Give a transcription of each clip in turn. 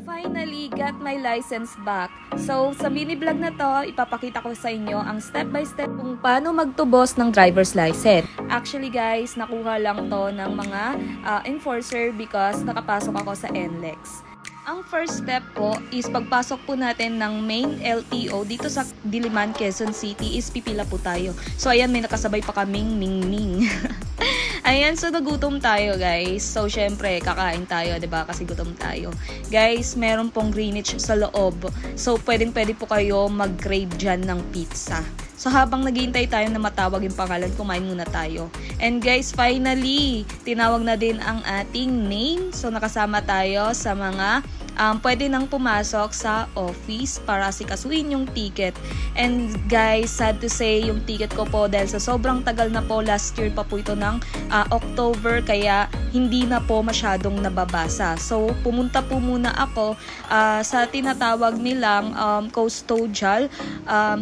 Finally, got my license back. So, sa mini vlog na to, ipapakita ko sa inyo ang step-by-step kung paano magtubos ng driver's license. Actually guys, nakuha lang to ng mga enforcer because nakapasok ako sa NLEX. Ang first step po is pagpasok po natin ng main LTO dito sa Diliman, Quezon City is pipila po tayo. So ayan, may nakasabay pa kaming ning-ning. Ayan, so nagutom tayo guys. So syempre, kakain tayo, 'di ba? Kasi gutom tayo. Guys, meron pong Greenwich sa loob. So pwede po kayo mag-crave diyan ng pizza. So habang naghihintay tayo na matawag yung pangalan, kumain muna tayo. And guys, finally, tinawag na din ang ating name. So nakasama tayo sa mga pwede nang pumasok sa office para sikasuin yung ticket. And guys, sad to say, yung ticket ko po dahil sa sobrang tagal na po, last year pa po ito ng October, kaya hindi na po masyadong nababasa. So pumunta po muna ako sa tinatawag nilang custodial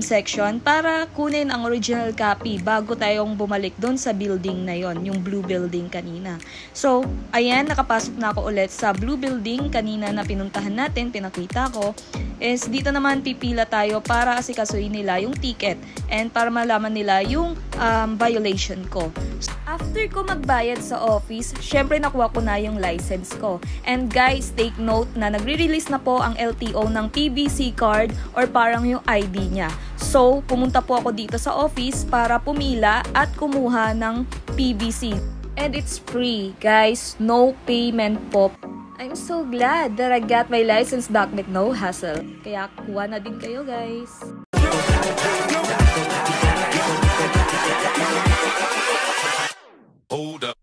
section para kunin ang original copy bago tayong bumalik doon sa building na yon, yung blue building kanina. So ayan, nakapasok na ako ulit sa blue building kanina na pinuntahan natin, pinakita ko. Is dito naman pipila tayo para asikasuhin nila yung ticket and para malaman nila yung violation ko. After ko magbayad sa office, syempre nakuha ko na yung license ko. And guys, take note na nagre-release na po ang LTO ng PVC card or parang yung ID niya. So, pumunta po ako dito sa office para pumila at kumuha ng PVC. And it's free, guys. No payment po. I'm so glad that I got my license back with no hassle. Kaya kuha na din kayo, guys. Hold up.